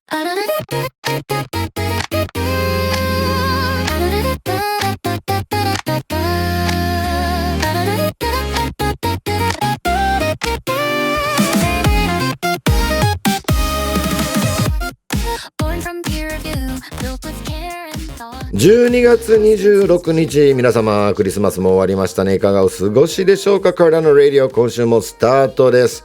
12月26日、皆様クリスマスも終わりましたね。いかがお過ごしでしょうか。Cardano Radio 今週もスタートです。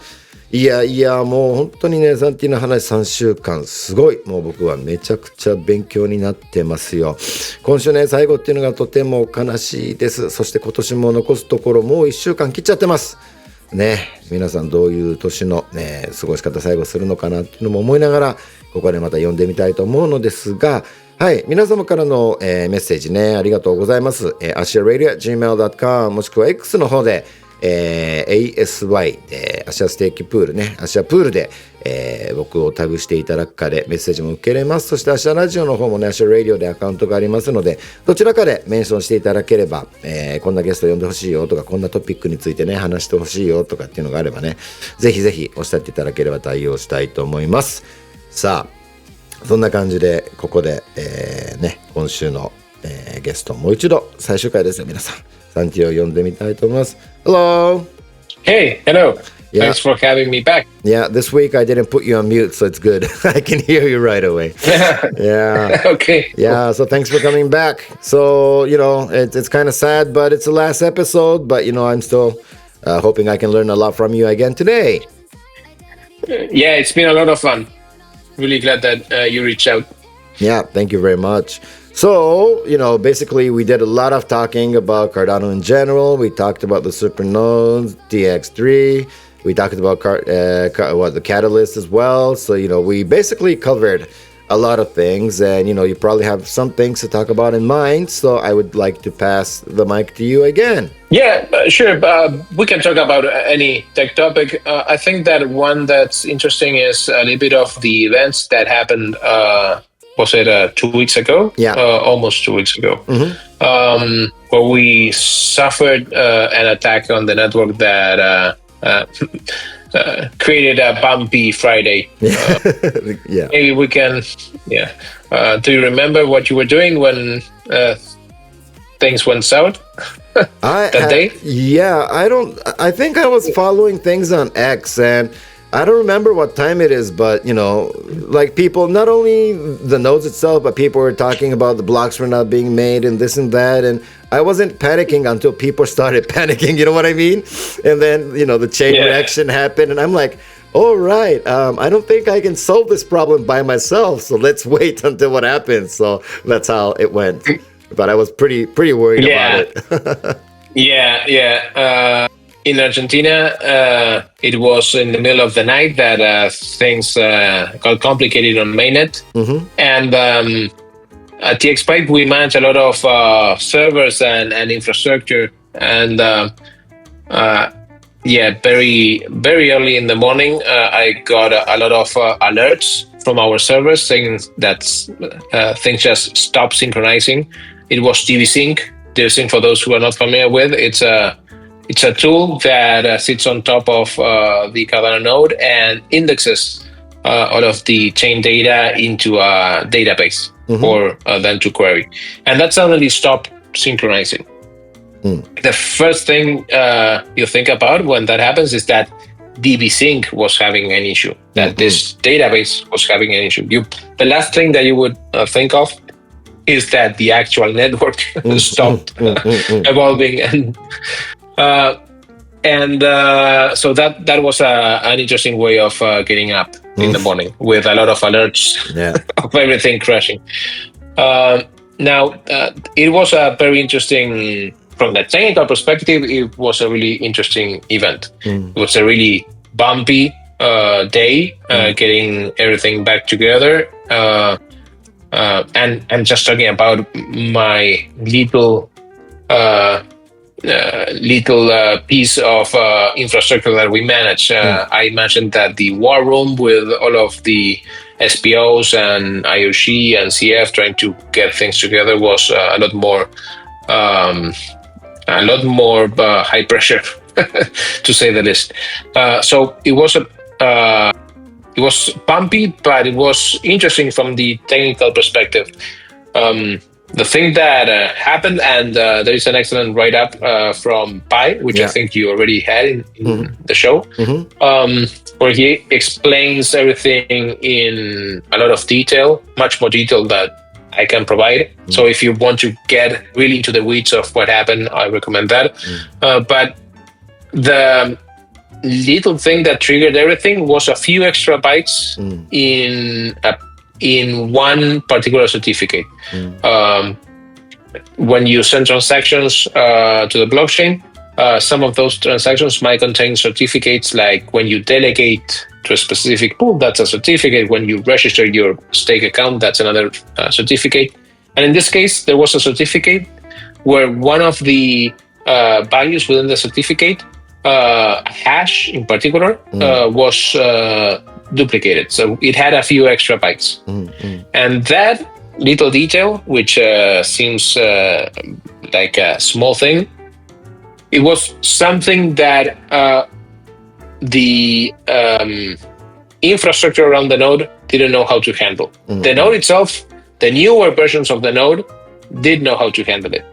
いやもう本当にね、サンティの話3週間すごい、もう僕はめちゃくちゃ勉強になってますよ。今週ね、最後っていうのがとても悲しいです。そして今年も残すところもう1週間切っちゃってますね。皆さんどういう年のね過ごし方最後するのかなっていうのも思いながら、ここでまた読んでみたいと思うのですが、はい、皆様からの、メッセージね、ありがとうございます。asiaradio@gmail.com もしくは X の方で、ASY でアシャステーキプールね、アシャプールで、僕をタグしていただくかでメッセージも受けれます。そしてアシャラジオの方もね、アシャラディオでアカウントがありますので、どちらかでメンションしていただければ、こんなゲスト呼んでほしいよとか、こんなトピックについてね話してほしいよとかっていうのがあればね、ぜひぜひおっしゃっていただければ対応したいと思います。さあ、そんな感じでここで、今週の、ゲストもう一度最終回ですよ。皆さんサンティを呼んでみたいと思います。 Hello. Hey, hello. Thanks for having me back. Yeah, this week I didn't put you on mute, so it's good. I can hear you right away. Yeah. Okay. Yeah, so thanks for coming back. So, it's kind of sad, but it's the last episode, but I'm still hoping I can learn a lot from you again today. Yeah, it's been a lot of fun. Really glad that you reached out. Yeah, thank you very much. So, basically we did a lot of talking about Cardano in general. We talked about the Supernode, DX3. We talked about the Catalyst as well. So, we basically covered a lot of things, and, you probably have some things to talk about in mind. So I would like to pass the mic to you again. Yeah, sure. We can talk about any tech topic. I think that one that's interesting is a little bit of the events that happened, was it 2 weeks ago? Yeah. Almost 2 weeks ago. Mm-hmm. Where we suffered an attack on the network that created a bumpy Friday. Yeah. Maybe we can, do you remember what you were doing when things went south that day? Yeah, I think I was following things on X, and I don't remember what time it is, but like people, not only the nodes itself, but people were talking about the blocks were not being made and this and that, and I wasn't panicking until people started panicking, you know what I mean? And then, the chain reaction happened, and I'm like, all right, I don't think I can solve this problem by myself, so let's wait until what happens. So that's how it went. But I was pretty worried about it. Yeah. In Argentina, it was in the middle of the night that things got complicated on mainnet. Mm-hmm. And at TxPipe, we manage a lot of servers and infrastructure. And very, very early in the morning, I got a lot of alerts from our servers saying that things just stopped synchronizing. It was DVSync. DVSync, for those who are not familiar with, it's a tool that sits on top of the Cardano node and indexes all of the chain data into a database for them to query. And that suddenly stopped synchronizing. The first thing you think about when that happens is that DVSync was having an issue, that this database was having an issue. The last thing that you would think of is that the actual network stopped evolving. And so that was an interesting way of getting up in the morning with a lot of alerts of everything crashing. Now, it was a very interesting, from the technical perspective, it was a really interesting event. It was a really bumpy day, getting everything back together. And just talking about my little piece of infrastructure that we manage. I mentioned that the war room with all of the SPOs and IOC and CF trying to get things together was a lot more high pressure, to say the least. So it was it was bumpy, but it was interesting from the technical perspective. The thing that happened, and there is an excellent write-up from Pi, which I think you already had in the show, where he explains everything in a lot of detail, much more detail that I can provide. So if you want to get really into the weeds of what happened, I recommend that. But the little thing that triggered everything was a few extra bytes in one particular certificate. When you send transactions to the blockchain, some of those transactions might contain certificates, like when you delegate to a specific pool, that's a certificate. When you register your stake account, that's another certificate. And in this case, there was a certificate where one of the values within the certificate, hash in particular, was duplicated. So it had a few extra bytes. And that little detail, which seems like a small thing, it was something that the infrastructure around the node didn't know how to handle. The node itself, the newer versions of the node, did know how to handle it.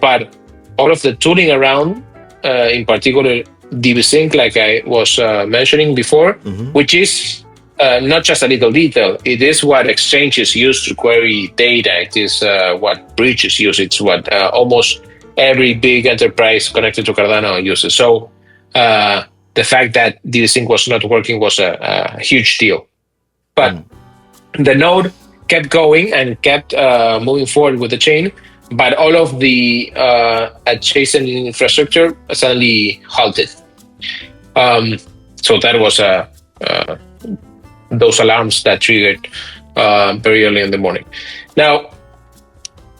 But all of the tooling around, in particular DB-Sync, like I was mentioning before, which is not just a little detail, it is what exchanges use to query data. It is what bridges use. It's what almost every big enterprise connected to Cardano uses. So the fact that DB-Sync was not working was a huge deal. But the node kept going and kept moving forward with the chain, but all of the adjacent infrastructure suddenly halted. So that was those alarms that triggered very early in the morning. Now,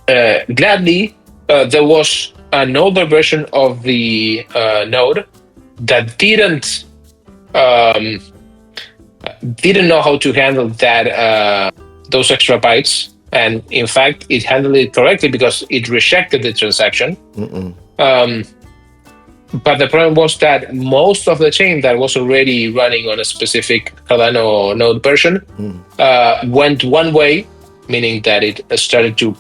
gladly, there was an older version of the node that didn't know how to handle that those extra bytes, and in fact, it handled it correctly because it rejected the transaction. But the problem was that most of the chain that was already running on a specific Cardano node version went one way, meaning that it started to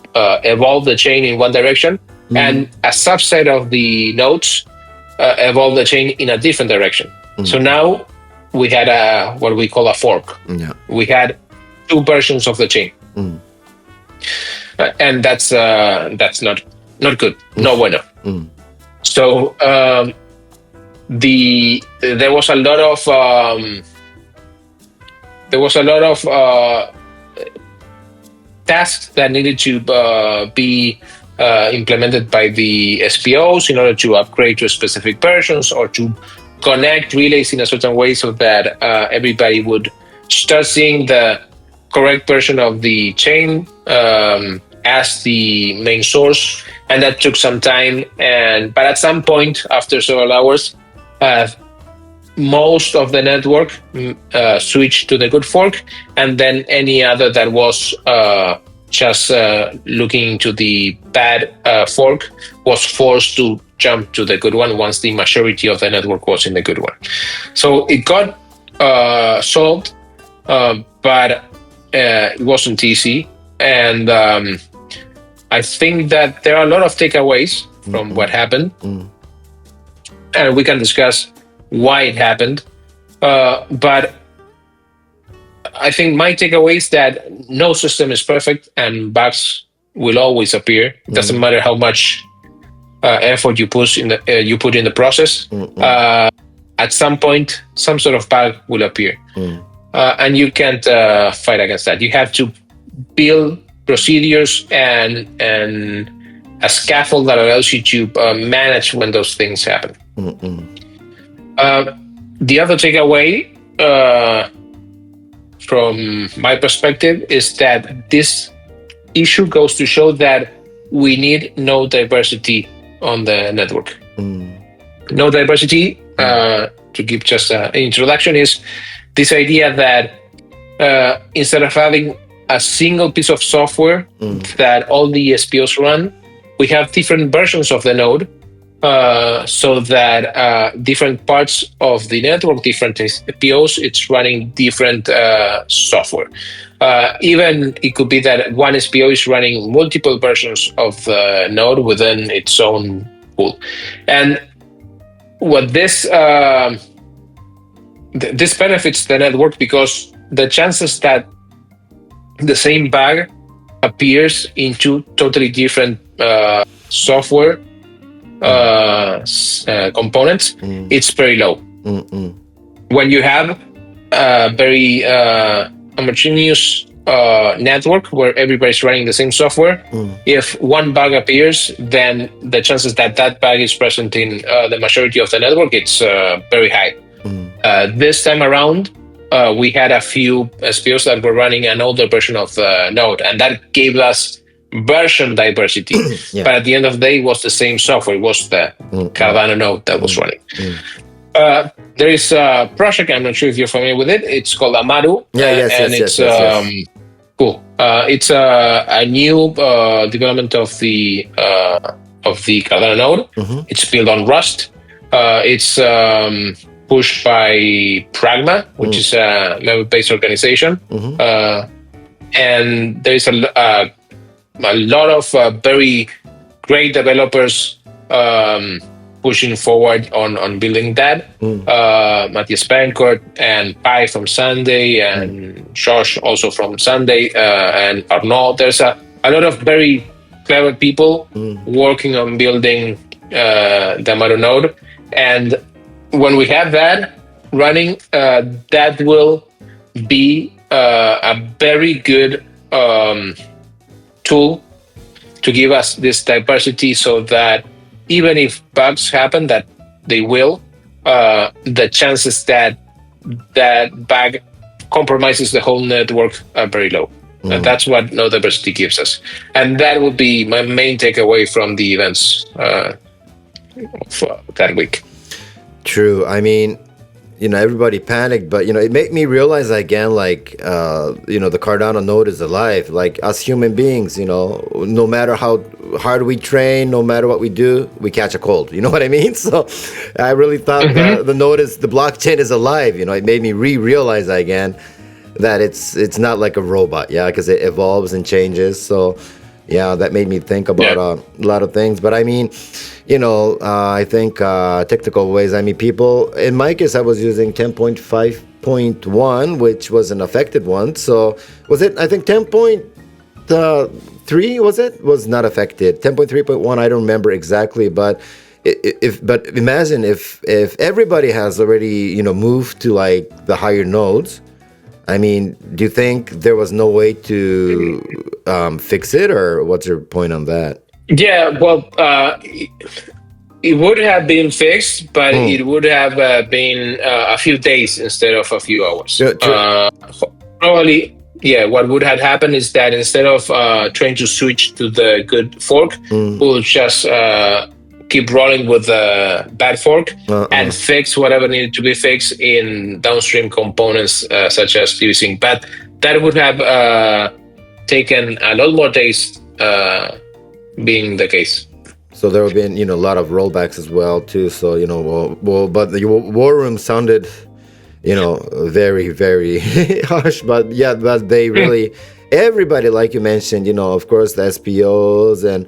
evolve the chain in one direction, and a subset of the nodes evolved the chain in a different direction. So now we had what we call a fork. We had two versions of the chain, and that's not good, no bueno. So there was a lot of tasks that needed to be implemented by the SPOs in order to upgrade to specific versions or to connect relays in a certain way so that everybody would start seeing the correct version of the chain as the main source. And that took some time. But at some point, after several hours, most of the network switched to the good fork, and then any other that was just looking into the bad fork was forced to jump to the good one once the majority of the network was in the good one. So it got solved, but it wasn't easy. And I think that there are a lot of takeaways from what happened, and we can discuss why it happened. But I think my takeaway is that no system is perfect, and bugs will always appear. It doesn't matter how much effort you put in the process. At some point, some sort of bug will appear, and you can't fight against that. You have to build procedures and a scaffold that allows you to manage when those things happen. The other takeaway from my perspective is that this issue goes to show that we need node diversity on the network. Node diversity, to give just an introduction, is this idea that instead of having a single piece of software that all the SPOs run, we have different versions of the node so that different parts of the network, different SPOs, it's running different software. Even it could be that one SPO is running multiple versions of the node within its own pool. And what this benefits the network, because the chances that the same bug appears in two totally different software components, it's very low. When you have a very homogeneous network where everybody's running the same software, if one bug appears, then the chances that that bug is present in the majority of the network, it's very high. This time around, we had a few SPOs that were running an older version of the node, and that gave us version diversity. But at the end of the day, it was the same software. It was the Cardano node that was running. There is a project, I'm not sure if you're familiar with it. It's called Amaru. It's cool. It's a new development of the Cardano node. It's built on Rust. It's pushed by Pragma, which is a member-based organization. And there is a lot of very great developers pushing forward on building that. Matthias Bencourt and Pai from Sunday, and Josh also from Sunday, and Arnaud. There's a lot of very clever people working on building the Amaru node. And when we have that running, that will be a very good tool to give us this diversity, so that even if bugs happen, that they will, the chances that that bug compromises the whole network are very low. And that's what node diversity gives us. And that would be my main takeaway from the events for that week. True. I mean, everybody panicked, but, it made me realize again, like, the Cardano node is alive. Like, us human beings, no matter how hard we train, no matter what we do, we catch a cold. You know what I mean? So I really thought the blockchain is alive. It made me realize again that it's not like a robot, because it evolves and changes. So, that made me think about a lot of things. But I mean, I think technical ways. I mean, people, in my case, I was using 10.5.1, which was an affected one. So was it, I think 10.3 was not affected. 10.3.1, I don't remember exactly, but imagine if everybody has already, moved to like the higher nodes. I mean, do you think there was no way to fix it, or what's your point on that? Yeah, well, it would have been fixed, but it would have been a few days instead of a few hours. Probably, what would have happened is that instead of trying to switch to the good fork, we'll just keep rolling with the bad fork and fix whatever needed to be fixed in downstream components such as TxPipe. But that would have taken a lot more days being the case. So there have been, a lot of rollbacks as well too. So, but the war room sounded, very, very harsh. But but they really, everybody, like you mentioned, of course, the SPOs and,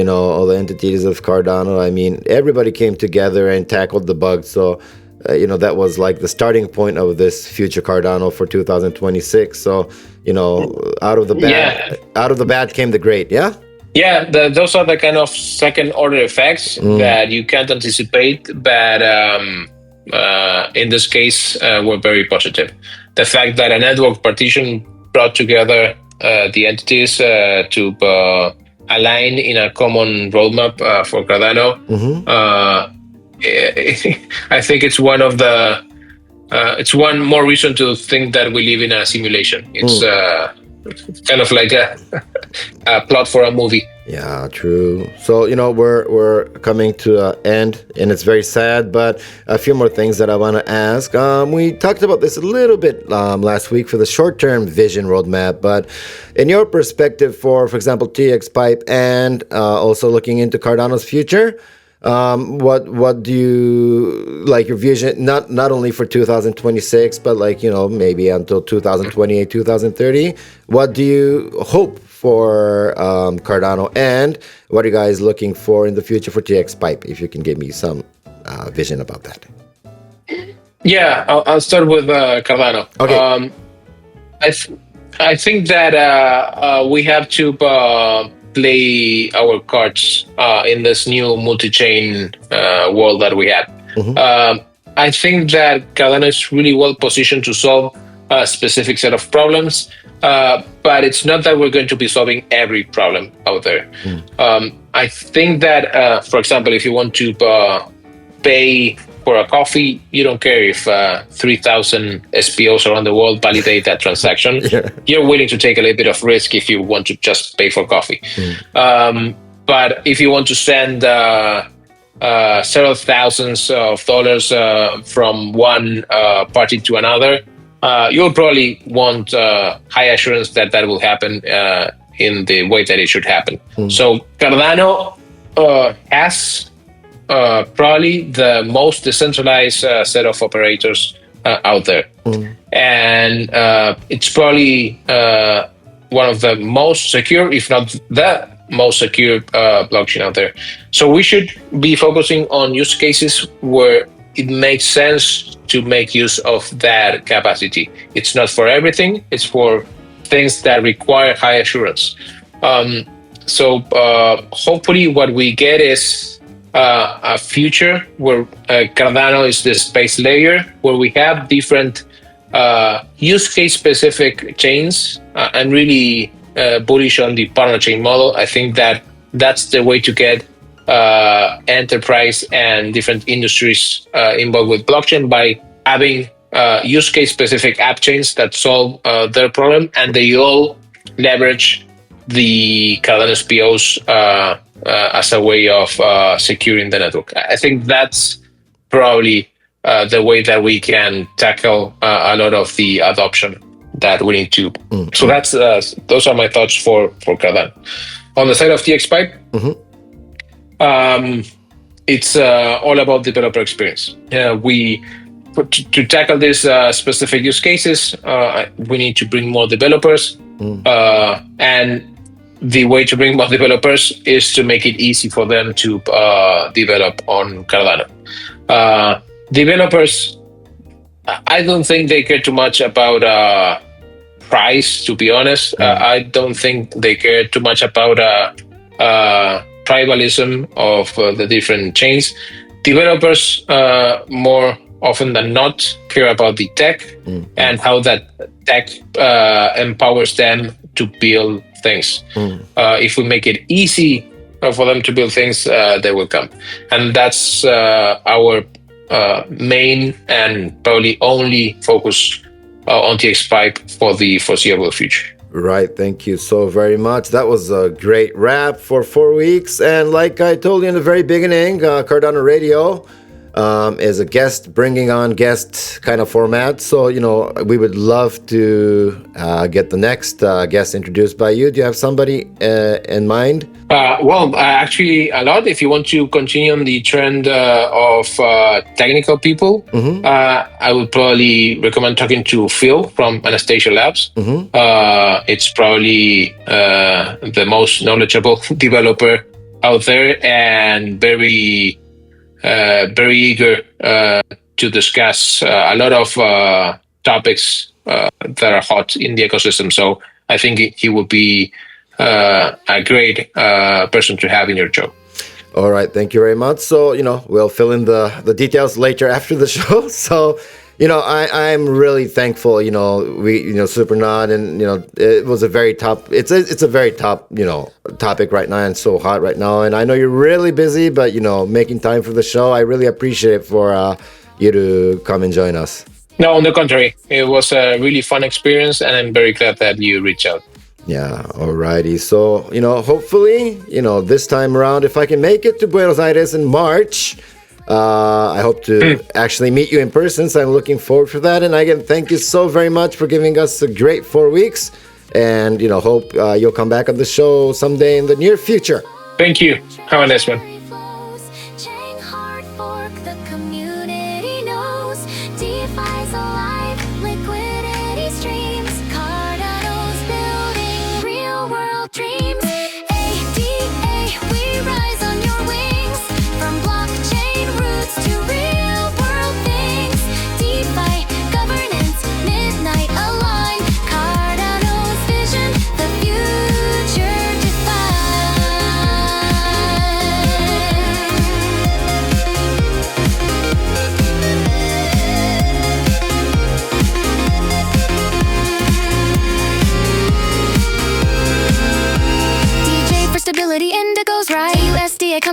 all the entities of Cardano. I mean, everybody came together and tackled the bug. So, that was like the starting point of this future Cardano for 2026. So, out of the bad came the great. Yeah. Yeah, those are the kind of second order effects that you can't anticipate, but in this case, were very positive. The fact that a network partition brought together the entities to align in a common roadmap for Cardano, I think it's one of the it's one more reason to think that we live in a simulation. It's kind of like a plot for a movie. Yeah, true. So, we're coming to an end, and it's very sad, but a few more things that I want to ask. We talked about this a little bit last week for the short-term vision roadmap, but in your perspective for example, TxPipe, and also looking into Cardano's future, What do you like your vision? Not only for 2026, but like maybe until 2028, 2030. What do you hope for Cardano, and what are you guys looking for in the future for TxPipe? If you can give me some vision about that. Yeah, I'll start with Cardano. Okay. I think that we have to play our cards in this new multi-chain world that we have. I think that Cardano is really well positioned to solve a specific set of problems, but it's not that we're going to be solving every problem out there. I think that, for example, if you want to pay for a coffee, you don't care if 3,000 SPOs around the world validate that transaction. You're willing to take a little bit of risk if you want to just pay for coffee. But if you want to send several thousands of dollars from one party to another, you'll probably want high assurance that that will happen in the way that it should happen. So Cardano has probably the most decentralized set of operators out there. And it's probably one of the most secure, if not the most secure blockchain out there. So we should be focusing on use cases where it makes sense to make use of that capacity. It's not for everything, it's for things that require high assurance. So hopefully what we get is a future where Cardano is the space layer, where we have different use case specific chains. I'm really bullish on the partner chain model. I think that that's the way to get enterprise and different industries involved with blockchain, by having use case specific app chains that solve their problem, and they all leverage the Cardano SPOs as a way of securing the network. I think that's probably the way that we can tackle a lot of the adoption that we need to. So that's those are my thoughts for Cardano. On the side of TxPipe, it's all about developer experience. To tackle these specific use cases, we need to bring more developers, and the way to bring more developers is to make it easy for them to develop on Cardano. Developers, I don't think they care too much about price, to be honest. I don't think they care too much about tribalism of the different chains. Developers, more often than not, care about the tech and how that tech empowers them to build things. If we make it easy for them to build things, they will come. And that's our main and probably only focus on TxPipe for the foreseeable future. Right, thank you so very much. That was a great wrap for 4 weeks. And like I told you in the very beginning, Cardano Radio is a bringing on guest kind of format. So, we would love to get the next guest introduced by you. Do you have somebody in mind? Actually, a lot. If you want to continue on the trend of technical people, I would probably recommend talking to Phil from Anastasia Labs. It's probably the most knowledgeable developer out there, and very eager to discuss a lot of topics that are hot in the ecosystem. So I think he would be a great person to have in your show. All right, thank you very much. So, we'll fill in the details later after the show. So, I'm really thankful, we, Supernode, and, it was a very top, it's a very top, topic right now, and so hot right now. And I know you're really busy, but, making time for the show, I really appreciate it for you to come and join us. No, on the contrary, it was a really fun experience, and I'm very glad that you reached out. Yeah, alrighty. So, hopefully, this time around, if I can make it to Buenos Aires in March, I hope to actually meet you in person. So I'm looking forward for that. And again, thank you so very much for giving us a great 4 weeks. And, hope you'll come back on the show someday in the near future. Thank you. Have a nice one.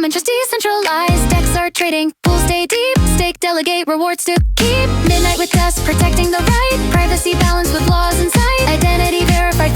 interest decentralized. Decks are trading, pools stay deep. Stake, delegate, rewards to keep. Midnight with us, protecting the right. Privacy balanced with laws in sight. Identity verified